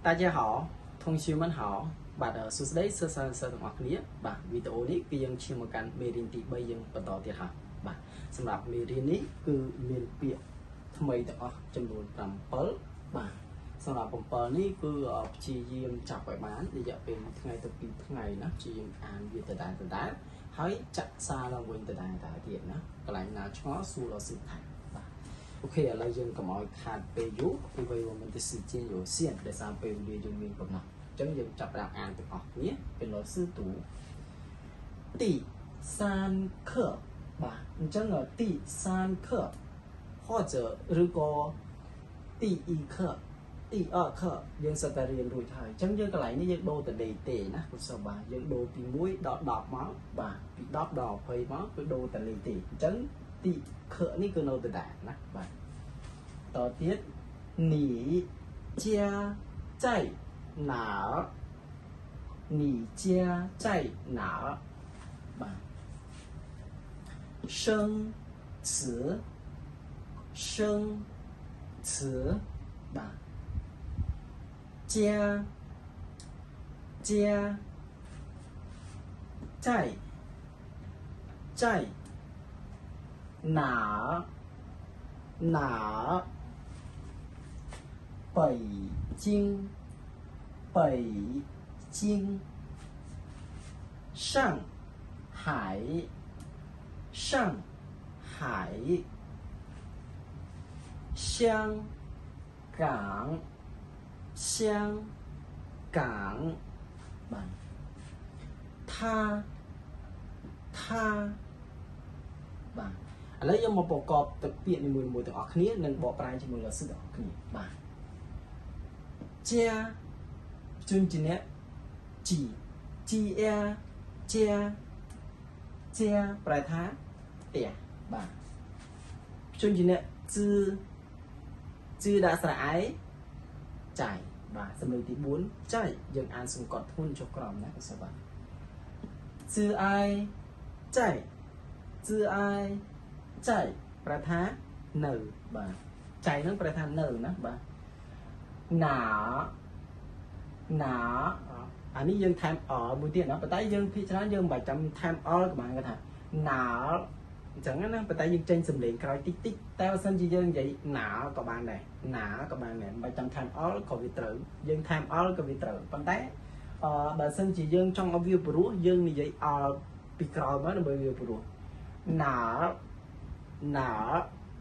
大家好，同学们好，បាទសួស្តីសិស្សទាំងអស់គ្នាបាទវីដេអូនេះគឺយើងឈានមកកាន់មេរៀនទី3យើងបន្តទៀតហើយបាទសម្រាប់មេរៀននេះគឺមានពាក្យថ្មីទាំងអស់ចំនួន7បាទសម្រាប់7នេះគឺព្យាយាមចាប់ឲ្យបានរយៈពេល1ថ្ងៃទៅ2ថ្ងៃណាព្យាយាមអានវាដដែលហើយចាក់សារឡើងវិញដដែលទៀតណាកន្លែងណាឆ្ងល់សួរលោកសិស្សថៃOK， ឥឡូវយើងកុំឲ្យខាតពេលយូរ因为我们的时间有限ដោយសារពេលវេលាយើងមានកំណត់អញ្ចឹងយើងចាប់ផ្ដើមអានទាំងអស់គ្នាពេលលោកសិស្ស读第3课បាទអញ្ចឹង第3课或者如果第1课第2课យើងសិតតែរៀនរួចហើយអញ្ចឹងយើងកន្លែងនេះយើងដូរតលេខទេណាពុទ្ធសាសនាយើងដូរពី1ដល់10មកបាទពី10ដល់20មកគឺដូរតលេខទេអញ្ចឹងទី课នេះគឺនៅដដែលណាបាទតទៀត你家在哪儿你家在哪儿បាទ生词生词បាទ家家在在哪儿哪儿北京北京上海上海香港香港បាទ他បាទឥឡូវយើងមកប្រកបទឹកពាក្យនីមួយៗទាំងអស់គ្នានិងបកប្រែជាមួយលោកសិស្សទាំងអស់គ្នាបាទ家ជនជាអ្នកជីជាប្រែថាផ្ទះបាទជនជាអ្នកជឺដាក់ស្រៈឯចៃបាទសំឡេងទី4ចៃយើងអានសង្កត់ធ្ងន់ចុះក្រោមណាបងប្អូនបាទជឺឯចៃជឺឯចៃប្រែថានៅបាទចៃហ្នឹងប្រែថានៅណាបាទណាអានេះយើងថែមអមួយទៀតណាប៉ុន្តែយើងភាគច្រើនយើងមិនបាច់ចាំថែមអក៏បានគេថាណាអញ្ចឹងណាប៉ុន្តែយើងចេញសំឡេងក្រោយតិចតែបើសិនជាយើងនិយាយណាក៏បានដែរណាក៏បានដែរមិនបាច់ចាំថែមអក៏វាត្រូវយើងថែមអក៏វាត្រូវប៉ុន្តែបើសិនជាយើងចង់ឲ្យវាព្រោះយើងនិយាយអពីក្រោយមកដើម្បីវាព្រោះណា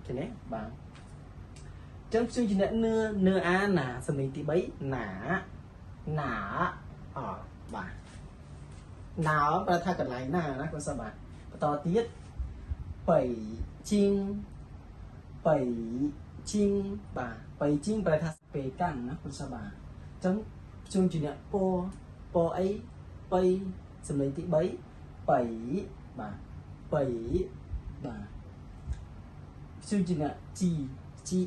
ឃើញទេបាទចឹងព្យញ្ជនៈនឿអាណាសំឡេងទី3ណាបាទណាប្រែថាកន្លែងណាណាគាត់សិស្សបាទបន្តទៀតបៃជីងបាទបៃជីងប្រែថាពេលកាន់ណាគាត់សិស្សបាទចឹងព្យញ្ជនៈពអីបៃសំឡេងទី3បៃបាទបាទព្យញ្ជនៈជី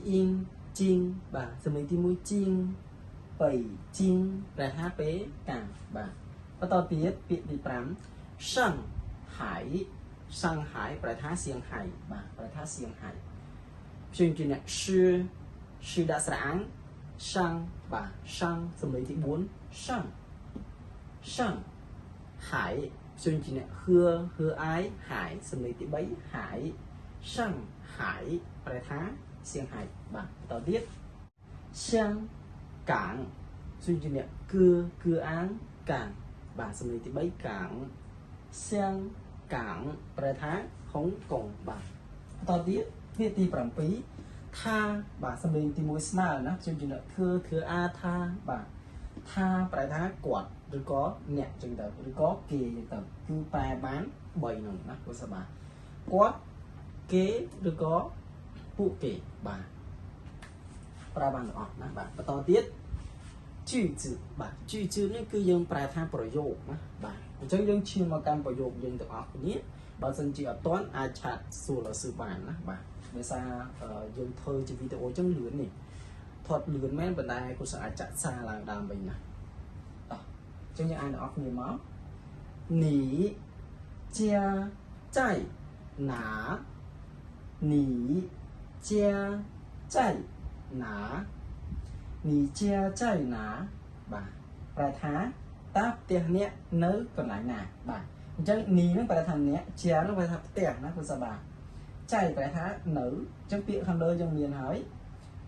អ៊ីងជីងបាទសំឡេងទី1ជីងបៃជីងប្រែថាពេលកាន់បាទបន្តទៀតពាក្យទី5សង្ហៃប្រែថាសៀងហៃបាទប្រែថាសៀងហៃព្យញ្ជនៈឈឺដាក់ស្រៈអាំងសាំងបាទសាំងសំឡេងទី4សាំងហៃព្យញ្ជនៈហឺអាយហៃសំឡេងទី3ហៃសាំងហៃប្រែថាសៀងហៃបាទបន្តទៀត香港ព្យញ្ជនៈគឺអាងកាំងបាទសំឡេងទី3កាំង香港ប្រែថាហុងកុងបាទបន្តទៀតពាក្យទី7ថាបាទសំឡេងទី1ស្មើណាព្យញ្ជនៈគឺអាថាបាទថាប្រែថាគាត់ឬក៏អ្នកចឹងទៅឬក៏គេចឹងទៅគឺប្រែបាន3ហ្នឹងណាពុទ្ធសាសនាគាត់គេឬក៏ពួកគេបាទប្រើបានទាំងអស់ណាបាទបន្តទៀត句子បាទ句子នេះគឺយើងប្រែថាប្រយោគណាបាទអញ្ចឹងយើងឈានមកកាន់ប្រយោគយើងទាំងអស់គ្នាបើសិនជាអត់ទាន់អាចឆាតសួរលោកសិស្សបានណាបាទដោយសារយើងធ្វើជាវីដេអូអញ្ចឹងលឿននេះថតលឿនមែនប៉ុន្តែគូសិស្សអាចចាក់សារឡើងដើមវិញណាអញ្ចឹងយើងអានទាំងអស់គ្នាមក你家在哪你家在哪你家在哪 bà bài thá ta tiệt nè nớ còn lại nà bà chẳng ní nó bài thằng nè chia nó bài thằng tiệt nó của sao bà chạy bài thá nữ chẳng tiện không đôi trong miền hỏi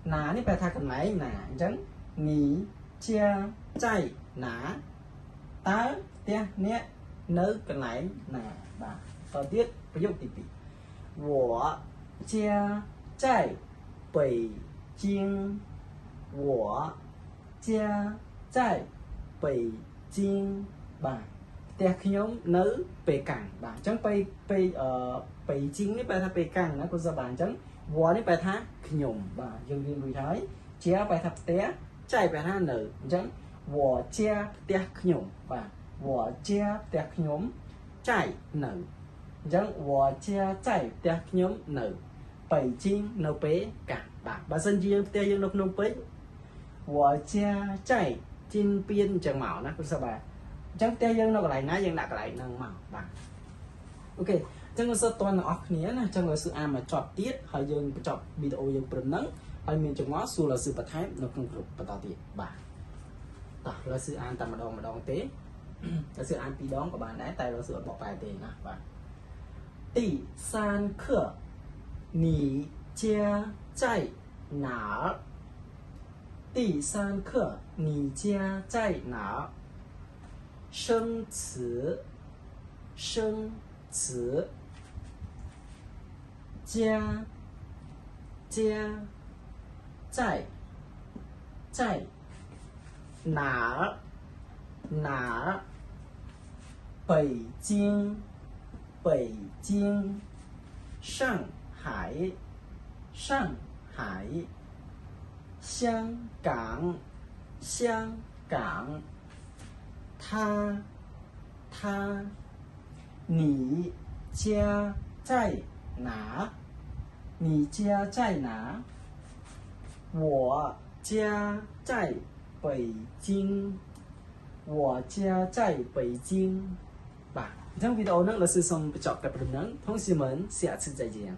ná ní bài thằng còn lại nà chẳng ní chia chạy ná ta tiệt nè nớ còn lại nà bà tao tiết ví dụ tỷ tỷ 我家在北京我家在北京 bàแต่ขยมเนื้อไปกังบ่าจังไปจริงนี่ไปท่าไปกังนะคุณสบายจังวัวนี่ไปท่าขยมบ่ายังเรียนรู้ท้ายเจ้าไปท่าเตะใจไปท่าเนื้อจังวัวเจ้าเตะขยมบ่าวัวเจ้าเตะขยมใจเนื้อจังวัวเจ้าใจเตะขยมเนื้อไปจริงเนื้อไปกังบ่าบ่าสัญญาเตะยังนกนกไปวัวเจ้าใจจินเปลี่ยนจังเหมานะคุณสบายจังเตยังnó lại náยังหนักlại nâng màu bằng okจังเราtoàn ở khía nàyจังเราsự mà chọn tiết hay dương chọn video dương bấm nắng hay mình chọn ngó xu là sự bật thái nó không được bật tao tiết bà ta là sự tầm mà đòn tế là sự pi đón của bạn đấy tại là sự bỏ bài tiền nè bà tỷ san khở nì chia chạy nã tỷ san khở nì chia chạy nã 生词，生词，家，在哪儿？北京，上海，香港，他，你家在哪？你家在哪？我家在北京。我家在北京。吧，trong video 呢，老师送不找个不能，同学们下次再见。